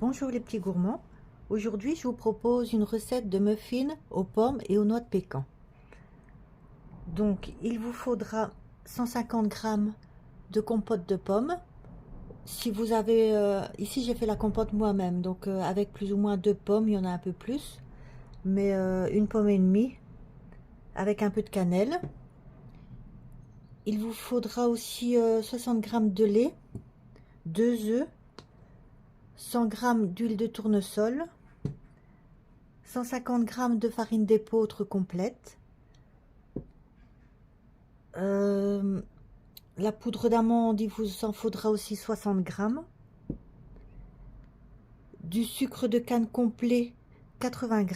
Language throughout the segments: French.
Bonjour les petits gourmands, aujourd'hui je vous propose une recette de muffins aux pommes et aux noix de pécan. Donc il vous faudra 150 g de compote de pommes. Si vous avez, ici j'ai fait la compote moi-même, donc avec plus ou moins 2 pommes, il y en a un peu plus, mais une pomme et demie avec un peu de cannelle. Il vous faudra aussi 60 g de lait, 2 œufs, 100 g d'huile de tournesol, 150 g de farine d'épeautre complète, la poudre d'amande, il vous en faudra aussi 60 g, du sucre de canne complet 80 g,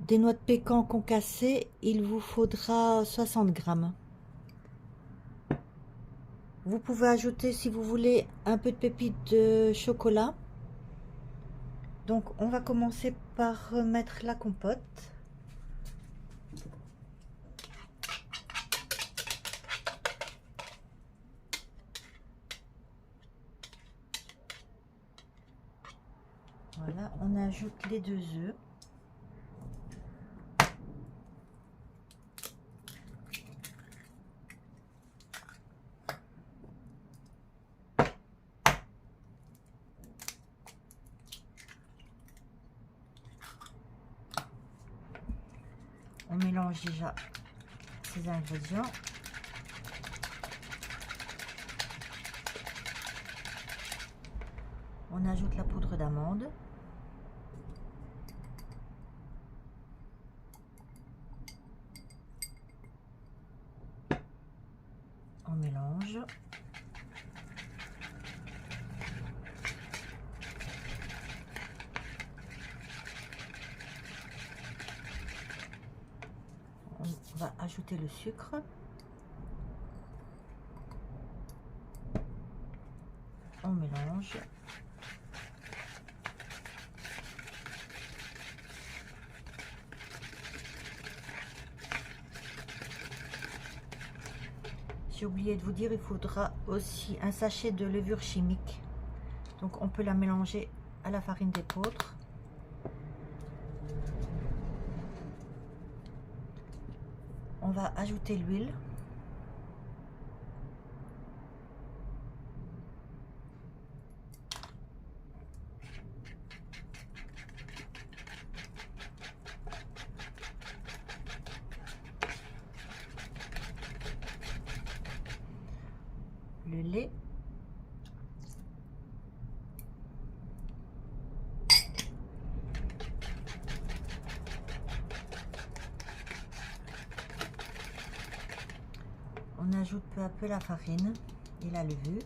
des noix de pécan concassées, il vous faudra 60 g. Vous pouvez ajouter, si vous voulez, un peu de pépites de chocolat. Donc on va commencer par mettre la compote. Voilà, on ajoute les 2 œufs. On mélange déjà ces ingrédients. On ajoute la poudre d'amande. On mélange. On va ajouter le sucre. On mélange. J'ai oublié de vous dire, il faudra aussi un sachet de levure chimique. Donc on peut la mélanger à la farine d'épeautre. On va ajouter l'huile. Le lait. On ajoute peu à peu la farine et la levure.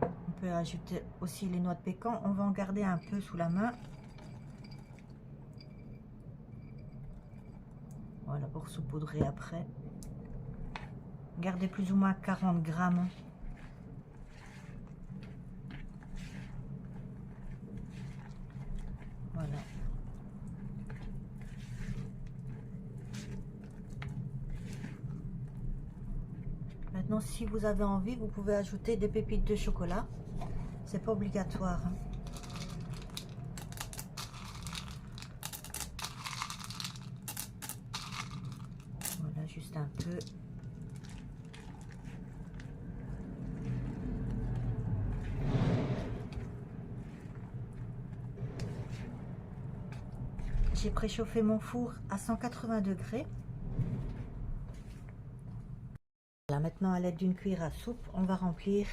On peut ajouter aussi les noix de pécan. On va en garder un peu sous la main. Voilà, pour saupoudrer après. Gardez plus ou moins 40 g. Voilà. Maintenant, si vous avez envie, vous pouvez ajouter des pépites de chocolat. C'est pas obligatoire. Voilà, juste un peu. J'ai préchauffé mon four à 180 degrés. Là, maintenant, à l'aide d'une cuillère à soupe, on va remplir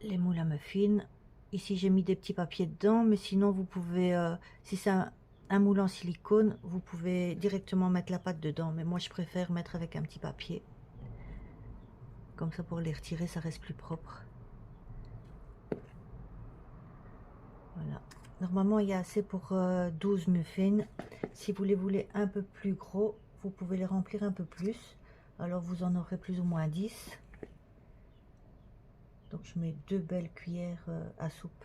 les moules à muffins. Ici, j'ai mis des petits papiers dedans, mais sinon, vous pouvez, si c'est un moule en silicone, vous pouvez directement mettre la pâte dedans, mais moi je préfère mettre avec un petit papier. Comme ça pour les retirer, ça reste plus propre. Voilà. Normalement, il y a assez pour 12 muffins. Si vous les voulez un peu plus gros, vous pouvez les remplir un peu plus. Alors, vous en aurez plus ou moins 10. Donc, je mets 2 belles cuillères à soupe.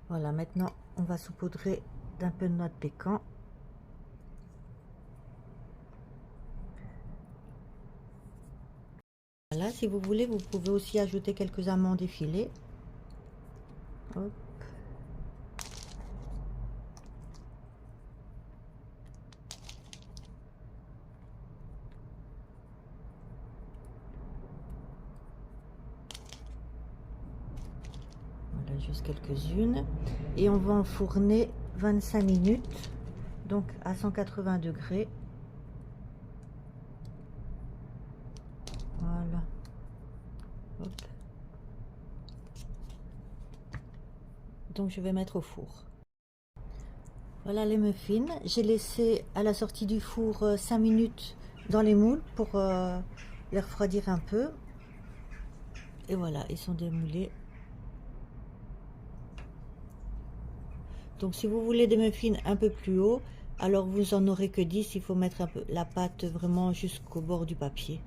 Voilà, maintenant, on va saupoudrer d'un peu de noix de pécan. Voilà, si vous voulez, vous pouvez aussi ajouter quelques amandes effilées. Hop. Voilà, juste quelques-unes. Et on va enfourner 25 minutes, donc à 180 degrés. Voilà. Hop. Donc je vais mettre au four. Voilà les muffins. J'ai laissé à la sortie du four 5 minutes dans les moules pour les refroidir un peu. Et voilà, ils sont démoulés. Donc si vous voulez des muffins un peu plus haut, alors vous en aurez que 10. Il faut mettre un peu la pâte vraiment jusqu'au bord du papier.